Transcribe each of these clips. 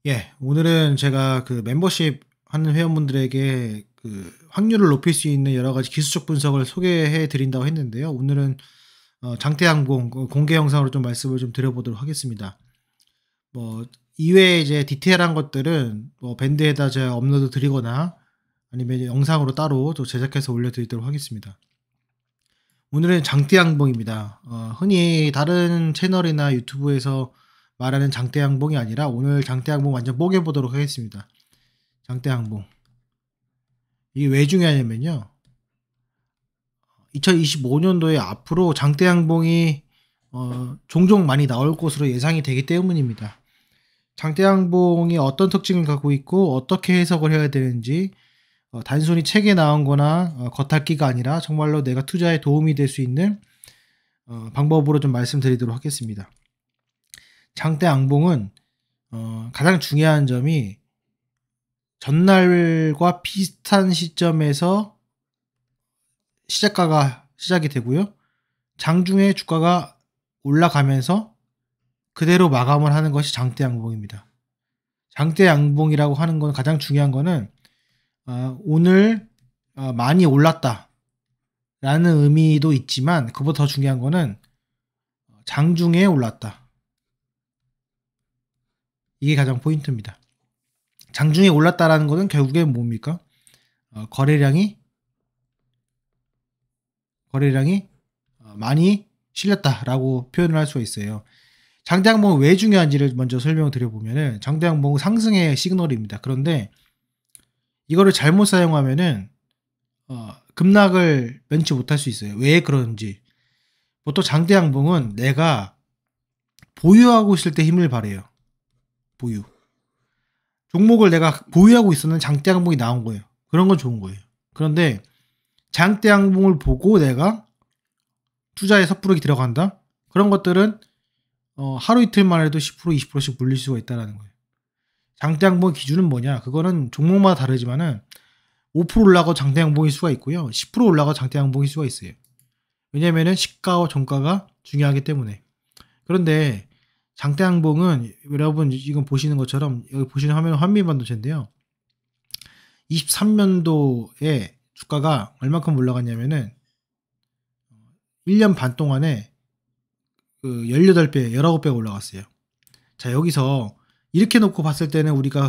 예, 오늘은 제가 그 멤버십 하는 회원분들에게 그 확률을 높일 수 있는 여러 가지 기술적 분석을 소개해 드린다고 했는데요. 오늘은 장대항공 공개 영상으로 좀 말씀을 좀 드려보도록 하겠습니다. 뭐 이외에 이제 디테일한 것들은 뭐 밴드에다 제가 업로드 드리거나 아니면 영상으로 따로 또 제작해서 올려드리도록 하겠습니다. 오늘은 장대항공입니다. 흔히 다른 채널이나 유튜브에서 말하는 장대항공이 아니라 오늘 장대항공 완전 뽀개보도록 하겠습니다. 장대항공. 이게 왜 중요하냐면요. 2025년도에 앞으로 장대항공이 종종 많이 나올 것으로 예상이 되기 때문입니다. 장대항공이 어떤 특징을 갖고 있고 어떻게 해석을 해야 되는지 단순히 책에 나온 거나 겉핥기가 아니라 정말로 내가 투자에 도움이 될 수 있는 방법으로 좀 말씀드리도록 하겠습니다. 장대항공은 가장 중요한 점이 전날과 비슷한 시점에서 시작가가 시작이 되고요. 장중에 주가가 올라가면서 그대로 마감을 하는 것이 장대양봉입니다. 장대양봉이라고 하는 건 가장 중요한 거는 오늘 많이 올랐다 라는 의미도 있지만 그보다 더 중요한 거는 장중에 올랐다. 이게 가장 포인트입니다. 장중에 올랐다라는 것은 결국엔 뭡니까? 거래량이 많이 실렸다라고 표현을 할 수가 있어요. 장대항봉은 왜 중요한지를 먼저 설명을 드려보면은 장대항봉은 상승의 시그널입니다. 그런데 이거를 잘못 사용하면은 급락을 면치 못할 수 있어요. 왜 그런지. 보통 장대항봉은 내가 보유하고 있을 때 힘을 발휘해요. 보유. 종목을 내가 보유하고 있었는 장대항봉이 나온 거예요. 그런 건 좋은 거예요. 그런데 장대항봉을 보고 내가 투자에 섣부르게 들어간다? 그런 것들은 하루 이틀만 해도 10% 20%씩 물릴 수가 있다는 거예요. 장대항봉 기준은 뭐냐? 그거는 종목마다 다르지만은 5% 올라가고 장대항봉일 수가 있고요. 10% 올라가고 장대항봉일 수가 있어요. 왜냐면은 시가와 종가가 중요하기 때문에. 그런데 장대항봉은 여러분 지금 보시는 것처럼 여기 보시는 화면은 환미반도체인데요. 23년도에 주가가 얼마큼 올라갔냐면은 1년 반 동안에 그 18배, 19배 올라갔어요. 자, 여기서 이렇게 놓고 봤을 때는 우리가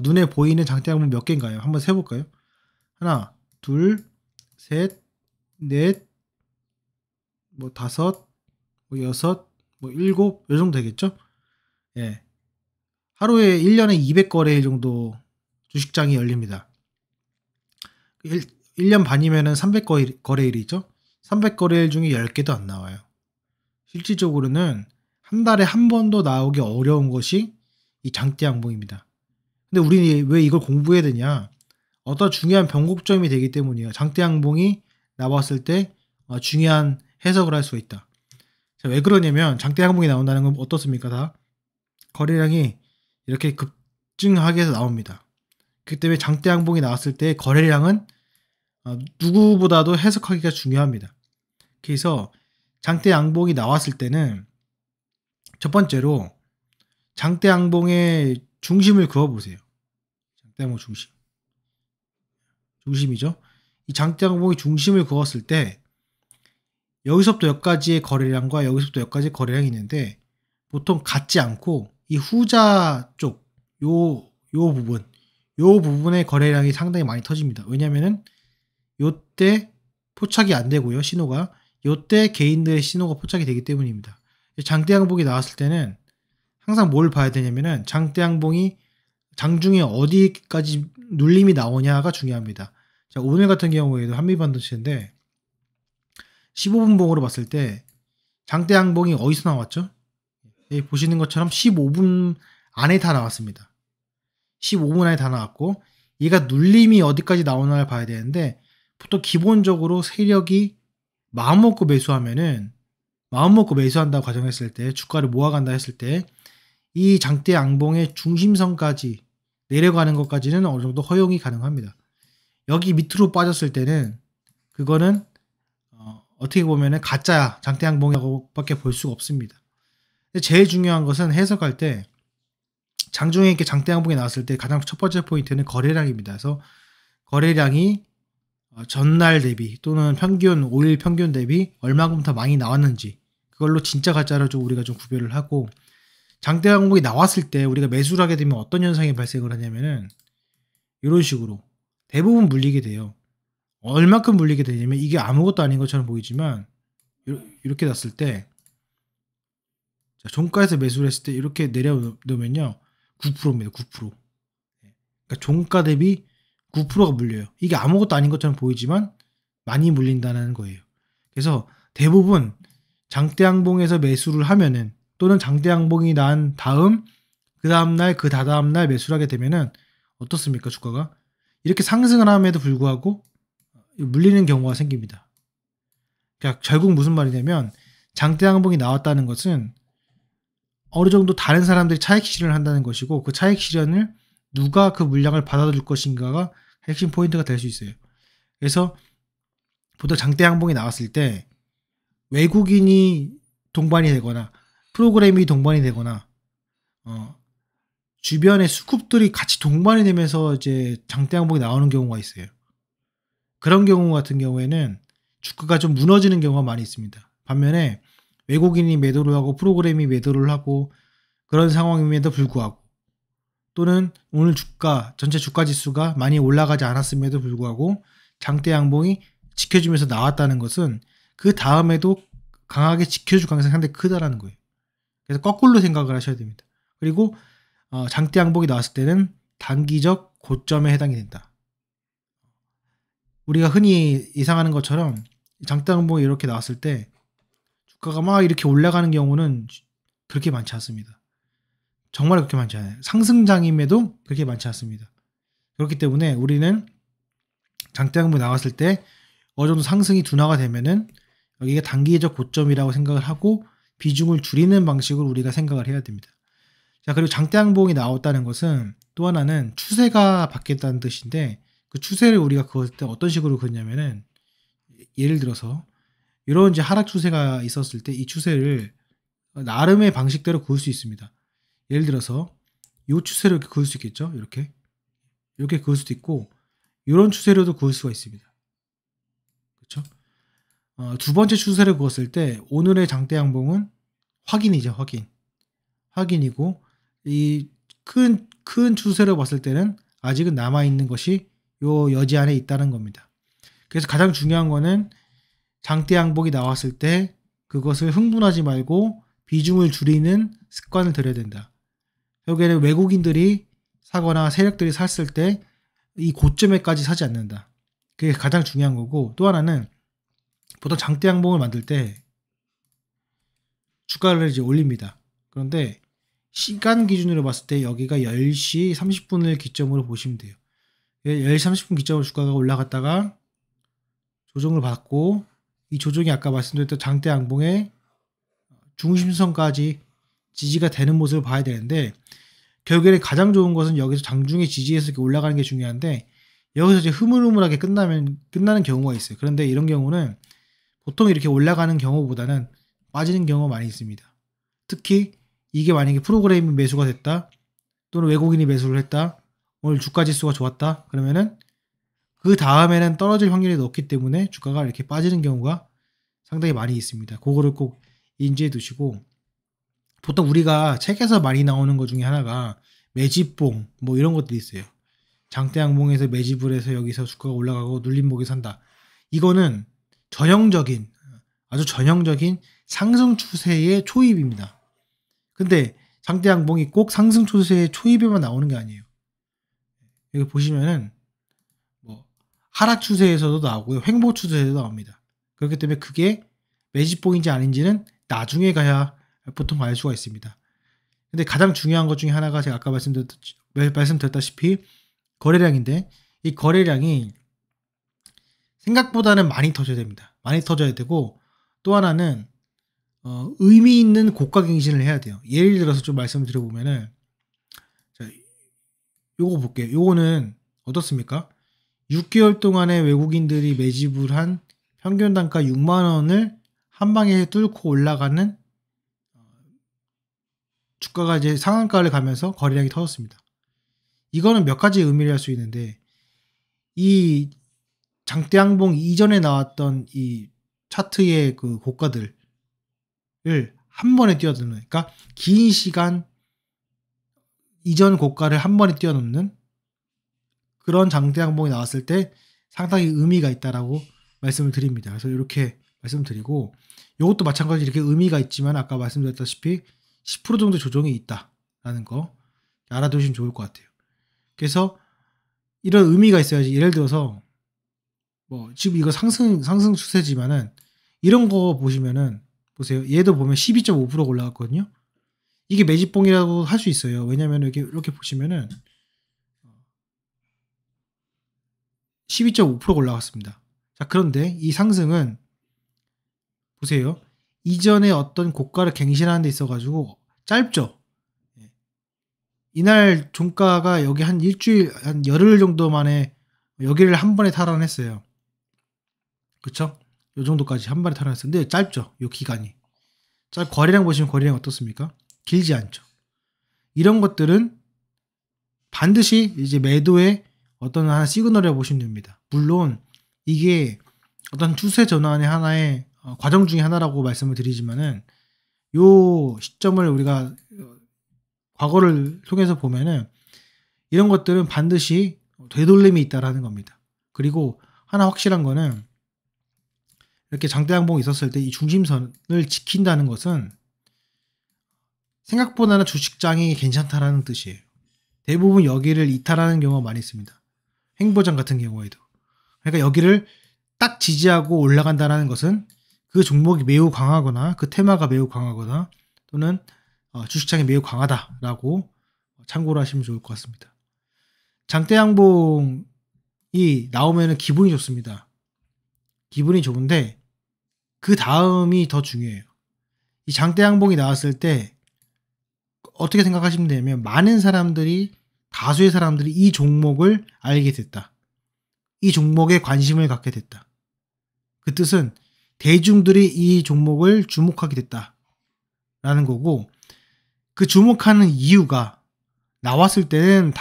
눈에 보이는 장대항봉 몇 개인가요? 한번 세볼까요? 하나, 둘, 셋, 넷, 뭐 다섯, 뭐 여섯, 뭐 일곱, 요 정도 되겠죠? 예. 하루에 1년에 200거래일 정도 주식장이 열립니다. 1년 반이면은 300거래일이죠? 300거래일 중에 10개도 안 나와요. 실질적으로는 한 달에 한 번도 나오기 어려운 것이 이 장대항봉입니다. 근데 우리 왜 이걸 공부해야 되냐? 어떤 중요한 변곡점이 되기 때문이에요. 장대항봉이 나왔을 때 중요한 해석을 할 수가 있다. 자, 왜 그러냐면 장대항봉이 나온다는 건 어떻습니까? 다 거래량이 이렇게 급증하게 해서 나옵니다. 그렇기 때문에 장대항봉이 나왔을 때 거래량은 누구보다도 해석하기가 중요합니다. 그래서 장대양봉이 나왔을 때는 첫 번째로 장대양봉의 중심을 그어보세요. 장대양봉 중심이죠. 이 장대양봉의 중심을 그었을 때 여기서부터 여기까지의 거래량과 여기서부터 여기까지의 거래량이 있는데 보통 같지 않고 이 후자 쪽 요 부분의 거래량이 상당히 많이 터집니다. 왜냐면은 요때 포착이 안 되고요. 신호가 요때 개인들의 신호가 포착이 되기 때문입니다. 장대양봉이 나왔을 때는 항상 뭘 봐야 되냐면은 장대양봉이 장중에 어디까지 눌림이 나오냐가 중요합니다. 자, 오늘 같은 경우에도 한미반도체인데 15분봉으로 봤을 때 장대양봉이 어디서 나왔죠? 여기 보시는 것처럼 15분 안에 다 나왔습니다. 15분 안에 다 나왔고 얘가 눌림이 어디까지 나오나를 봐야 되는데 보통 기본적으로 세력이 마음 먹고 매수한다고 가정했을 때 주가를 모아간다 했을 때 이 장대양봉의 중심선까지 내려가는 것까지는 어느 정도 허용이 가능합니다. 여기 밑으로 빠졌을 때는 그거는 어떻게 보면은 가짜 장대양봉이라고밖에 볼 수가 없습니다. 제일 중요한 것은 해석할 때 장중에 이렇게 장대 양봉이 나왔을 때 가장 첫 번째 포인트는 거래량입니다. 그래서 거래량이 전날 대비 또는 평균 5일 평균 대비 얼마큼 더 많이 나왔는지 그걸로 진짜 가짜를 좀 우리가 좀 구별을 하고 장대 양봉이 나왔을 때 우리가 매수를 하게 되면 어떤 현상이 발생을 하냐면은 이런 식으로 대부분 물리게 돼요. 얼마큼 물리게 되냐면 이게 아무것도 아닌 것처럼 보이지만 이렇게 났을 때 종가에서 매수를 했을 때 이렇게 내려놓으면요 9%입니다. 9%. 그러니까 종가 대비 9%가 물려요. 이게 아무것도 아닌 것처럼 보이지만 많이 물린다는 거예요. 그래서 대부분 장대양봉에서 매수를 하면은 또는 장대양봉이 난 다음 그 다음날 그 다다음날 매수를 하게 되면은 어떻습니까? 주가가 이렇게 상승을 함에도 불구하고 물리는 경우가 생깁니다. 그러니까 결국 무슨 말이냐면 장대양봉이 나왔다는 것은 어느 정도 다른 사람들이 차익 실현을 한다는 것이고 그 차익 실현을 누가 그 물량을 받아줄 것인가가 핵심 포인트가 될 수 있어요. 그래서 보통 장대양봉이 나왔을 때 외국인이 동반이 되거나 프로그램이 동반이 되거나 주변의 수급들이 같이 동반이 되면서 이제 장대양봉이 나오는 경우가 있어요. 그런 경우 같은 경우에는 주가가 좀 무너지는 경우가 많이 있습니다. 반면에 외국인이 매도를 하고 프로그램이 매도를 하고 그런 상황임에도 불구하고 또는 오늘 전체 주가 지수가 많이 올라가지 않았음에도 불구하고 장대 양봉이 지켜주면서 나왔다는 것은 그 다음에도 강하게 지켜줄 가능성이 상당히 크다라는 거예요. 그래서 거꾸로 생각을 하셔야 됩니다. 그리고 장대 양봉이 나왔을 때는 단기적 고점에 해당이 된다. 우리가 흔히 예상하는 것처럼 장대 양봉이 이렇게 나왔을 때 주가가 막 이렇게 올라가는 경우는 그렇게 많지 않습니다. 정말 그렇게 많지 않아요. 상승장임에도 그렇게 많지 않습니다. 그렇기 때문에 우리는 장대양봉이 나왔을 때 어느 정도 상승이 둔화가 되면은 여기가 단기적 고점이라고 생각을 하고 비중을 줄이는 방식으로 우리가 생각을 해야 됩니다. 자, 그리고 장대양봉이 나왔다는 것은 또 하나는 추세가 바뀌었다는 뜻인데 그 추세를 우리가 그을 때 어떤 식으로 그었냐면은 예를 들어서 이런 이제 하락 추세가 있었을 때 이 추세를 나름의 방식대로 그을 수 있습니다. 예를 들어서 이 추세로 이렇게 그을 수 있겠죠. 이렇게 그을 수도 있고 이런 추세로도 그을 수가 있습니다. 그렇죠? 두 번째 추세를 그었을 때 오늘의 장대 양봉은 확인이죠. 확인이고 이 큰 추세로 봤을 때는 아직은 남아 있는 것이 요 여지 안에 있다는 겁니다. 그래서 가장 중요한 거는 장대 양봉이 나왔을 때 그것을 흥분하지 말고 비중을 줄이는 습관을 들여야 된다. 결국에는 외국인들이 사거나 세력들이 샀을 때 이 고점에까지 사지 않는다. 그게 가장 중요한 거고 또 하나는 보통 장대 양봉을 만들 때 주가를 이제 올립니다. 그런데 시간 기준으로 봤을 때 여기가 10시 30분을 기점으로 보시면 돼요. 10시 30분 기점으로 주가가 올라갔다가 조정을 받고 이 조정이 아까 말씀드렸던 장대 양봉의 중심선까지 지지가 되는 모습을 봐야 되는데 결국에는 가장 좋은 것은 여기서 장중에 지지해서 이렇게 올라가는 게 중요한데 여기서 이제 흐물흐물하게 끝나는 경우가 있어요. 그런데 이런 경우는 보통 이렇게 올라가는 경우보다는 빠지는 경우가 많이 있습니다. 특히 이게 만약에 프로그램이 매수가 됐다 또는 외국인이 매수를 했다 오늘 주가 지수가 좋았다 그러면은 그 다음에는 떨어질 확률이 높기 때문에 주가가 이렇게 빠지는 경우가 상당히 많이 있습니다. 그거를 꼭 인지해 두시고 보통 우리가 책에서 많이 나오는 것 중에 하나가 매집봉 뭐 이런 것들이 있어요. 장대양봉에서 매집을 해서 여기서 주가가 올라가고 눌림목이 산다. 이거는 아주 전형적인 상승 추세의 초입입니다. 근데 장대양봉이 꼭 상승 추세의 초입에만 나오는 게 아니에요. 여기 보시면은 뭐 하락 추세에서도 나오고요. 횡보 추세에도 나옵니다. 그렇기 때문에 그게 매집봉인지 아닌지는 나중에 가야 보통 알 수가 있습니다. 근데 가장 중요한 것 중에 하나가 제가 아까 말씀드렸다시피 거래량인데 이 거래량이 생각보다는 많이 터져야 됩니다. 많이 터져야 되고 또 하나는 의미 있는 고가 갱신을 해야 돼요. 예를 들어서 좀 말씀을 드려보면은 자, 요거 볼게요. 요거는 어떻습니까? 6개월 동안에 외국인들이 매집을 한 평균 단가 6만 원을 한 방에 뚫고 올라가는 주가가 이제 상한가를 가면서 거래량이 터졌습니다. 이거는 몇 가지 의미를 할 수 있는데, 이 장대양봉 이전에 나왔던 이 차트의 그 고가들을 한 번에 뛰어드는, 그러니까 긴 시간 이전 고가를 한 번에 뛰어넘는 그런 장대양봉이 나왔을 때 상당히 의미가 있다라고 말씀을 드립니다. 그래서 이렇게 말씀드리고, 이것도 마찬가지로 이렇게 의미가 있지만 아까 말씀드렸다시피 10% 정도 조정이 있다라는 거 알아두시면 좋을 것 같아요. 그래서 이런 의미가 있어야지. 예를 들어서 뭐 지금 이거 상승 추세지만은 이런 거 보시면은 보세요. 얘도 보면 12.5%가 올라갔거든요. 이게 매집봉이라고 할 수 있어요. 왜냐면 이렇게 보시면은 12.5%가 올라갔습니다. 자, 그런데 이 상승은 보세요. 이전에 어떤 고가를 갱신하는 데 있어가지고 짧죠. 이날 종가가 여기 한 일주일, 한 열흘 정도 만에 여기를 한 번에 탈환했어요. 그쵸? 요 정도까지 한 번에 탈환했어요. 근데 짧죠. 요 기간이. 거래량 보시면 거래량 어떻습니까? 길지 않죠. 이런 것들은 반드시 이제 매도의 어떤 하나 시그널이라고 보시면 됩니다. 물론 이게 어떤 추세 전환의 하나의 과정 중에 하나라고 말씀을 드리지만은 요 시점을 우리가 과거를 통해서 보면은 이런 것들은 반드시 되돌림이 있다라는 겁니다. 그리고 하나 확실한 거는 이렇게 장대양봉이 있었을 때 이 중심선을 지킨다는 것은 생각보다는 주식장이 괜찮다라는 뜻이에요. 대부분 여기를 이탈하는 경우가 많이 있습니다. 횡보장 같은 경우에도. 그러니까 여기를 딱 지지하고 올라간다는 것은 그 종목이 매우 강하거나 그 테마가 매우 강하거나 또는 주식장이 매우 강하다라고 참고를 하시면 좋을 것 같습니다. 장대양봉이 나오면 기분이 좋습니다. 기분이 좋은데 그 다음이 더 중요해요. 이 장대양봉이 나왔을 때 어떻게 생각하시면 되냐면 많은 사람들이, 다수의 사람들이 이 종목을 알게 됐다. 이 종목에 관심을 갖게 됐다. 그 뜻은 대중들이 이 종목을 주목하게 됐다 라는 거고, 그 주목하는 이유가 나왔을 때는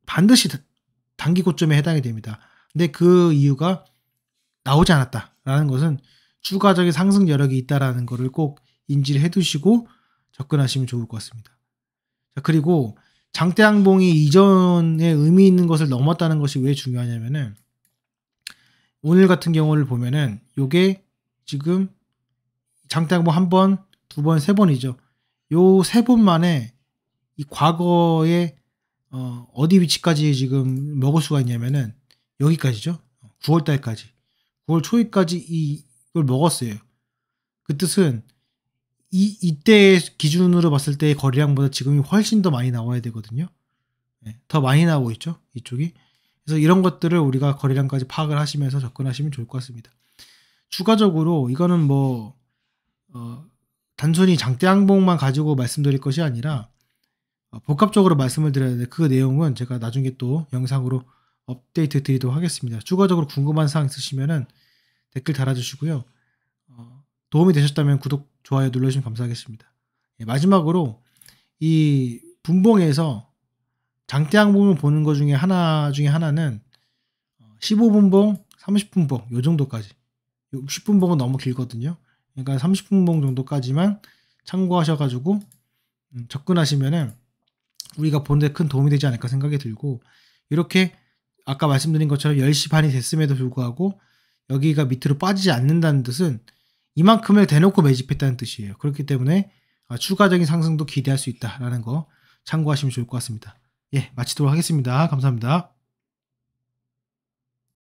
반드시 단기 고점에 해당이 됩니다. 근데 그 이유가 나오지 않았다라는 것은 추가적인 상승 여력이 있다라는 것을 꼭 인지를 해두시고 접근하시면 좋을 것 같습니다. 자, 그리고 장대양봉이 이전에 의미 있는 것을 넘었다는 것이 왜 중요하냐면은 오늘 같은 경우를 보면은 요게 지금 장대양봉 한 번, 두 번, 세 번이죠. 요 세 번 만에 이 과거에 어디 위치까지 지금 먹을 수가 있냐면은 여기까지죠. 9월 달까지. 9월 초까지 이걸 먹었어요. 그 뜻은 이때 기준으로 봤을 때의 거래량보다 지금이 훨씬 더 많이 나와야 되거든요. 네, 더 많이 나오고 있죠. 이쪽이. 그래서 이런 것들을 우리가 거래량까지 파악을 하시면서 접근하시면 좋을 것 같습니다. 추가적으로 이거는 뭐 단순히 장대양봉만 가지고 말씀드릴 것이 아니라 복합적으로 말씀을 드려야 되는데 그 내용은 제가 나중에 또 영상으로 업데이트 드리도록 하겠습니다. 추가적으로 궁금한 사항 있으시면은 댓글 달아주시고요. 도움이 되셨다면 구독, 좋아요 눌러주시면 감사하겠습니다. 마지막으로 이 분봉에서 장대양봉을 보는 것 중에 하나는 15분봉, 30분봉 요 정도까지. 60분봉은 너무 길거든요. 그러니까 30분봉 정도까지만 참고하셔가지고 접근하시면은 우리가 보는데 큰 도움이 되지 않을까 생각이 들고, 이렇게 아까 말씀드린 것처럼 10시 반이 됐음에도 불구하고 여기가 밑으로 빠지지 않는다는 뜻은 이만큼을 대놓고 매집했다는 뜻이에요. 그렇기 때문에 추가적인 상승도 기대할 수 있다라는 거 참고하시면 좋을 것 같습니다. 예, 마치도록 하겠습니다. 감사합니다.